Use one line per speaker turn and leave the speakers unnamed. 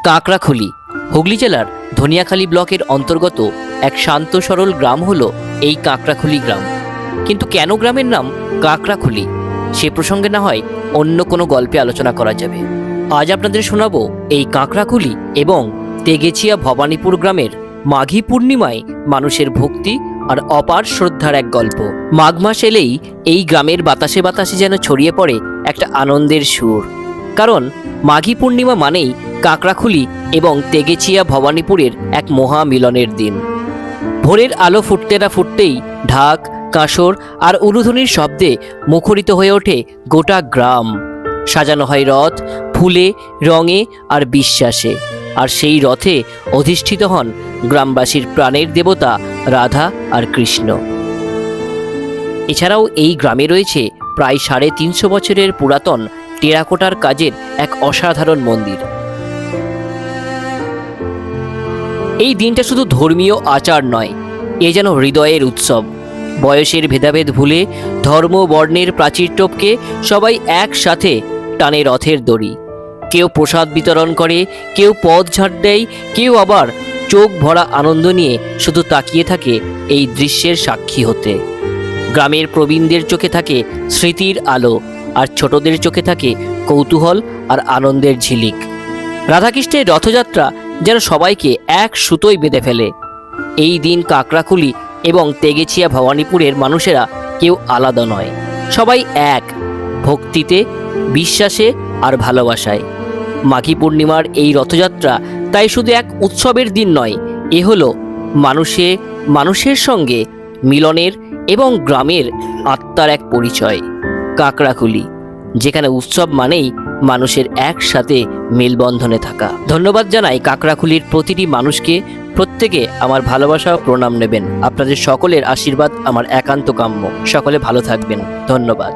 কাঁকড়াখুলি হুগলি জেলার ধনিয়াখালী ব্লকের অন্তর্গত এক শান্ত সরল গ্রাম হলো এই কাঁকড়াখুলি গ্রাম। কিন্তু কেন গ্রামের নাম কাঁকড়াখুলি সে প্রসঙ্গে না হয় অন্য কোনো গল্পে আলোচনা করা যাবে। আজ আপনাদের শোনাবো এই কাঁকড়াখুলি এবং তেগেছিয়া ভবানীপুর গ্রামের মাঘী পূর্ণিমায় মানুষের ভক্তি আর অপার শ্রদ্ধার এক গল্প। মাঘ মাস এলেই এই গ্রামের বাতাসে বাতাসে যেন ছড়িয়ে পড়ে একটা আনন্দের সুর। কারণ মাঘী পূর্ণিমা মানেই কাঁকড়াখুলি এবং তেগেছিয়া ভবানীপুরের এক মহা মিলনের দিন। ভোরের আলো ফুটতে না ফুটতেই ঢাক, কাঁসর আর উলুধ্বনির শব্দে মুখরিত হয়ে ওঠে গোটা গ্রাম। সাজানো হয় রথ ফুলে, রঙে আর বিশ্বাসে। আর সেই রথে অধিষ্ঠিত হন গ্রামবাসীর প্রাণের দেবতা রাধা আর কৃষ্ণ। এছাড়াও এই গ্রামে রয়েছে প্রায় 350 বছরের পুরাতন টেরাকোটার কাজের এক অসাধারণ মন্দির। এই দিনটা শুধু ধর্মীয় আচার নয়, এ যেন হৃদয়ের উৎসব। বয়সের ভেদাভেদ ভুলে ধর্ম বর্ণের প্রাচীর টপকে সবাই একসাথে টানে রথের দড়ি। কেউ প্রসাদ বিতরণ করে, কেউ পথ ঝাড় দেয়, কেউ আবার চোখ ভরা আনন্দ নিয়ে শুধু তাকিয়ে থাকে এই দৃশ্যের সাক্ষী হতে। গ্রামের প্রবীণদের চোখে থাকে স্মৃতির আলো, আর ছোটদের চোখে থাকে কৌতূহল আর আনন্দের ঝিলিক। রাধাকৃষ্ণের রথযাত্রা যেন সবাইকে এক সুতোয় বেঁধে ফেলে। এই দিন কাঁকড়াখুলি এবং তেগেছিয়া ভবানীপুরের মানুষেরা কেউ আলাদা নয়, সবাই এক ভক্তিতে, বিশ্বাসে আর ভালোবাসায়। মাঘী পূর্ণিমার এই রথযাত্রা তাই শুধু এক উৎসবের দিন নয়, এ হলো মানুষের সঙ্গে মিলনের এবং গ্রামের আত্মার এক পরিচয়। কাঁকড়াখুলি, যেখানে উৎসব মানেই মানুষের একসাথে মেলবন্ধনে থাকা। ধন্যবাদ জানাই কাঁকড়াখুলির প্রতিটি মানুষকে। প্রত্যেকে আমার ভালোবাসা ও প্রণাম নেবেন। আপনাদের সকলের আশীর্বাদ আমার একান্ত কাম্য। সকলে ভালো থাকবেন। ধন্যবাদ।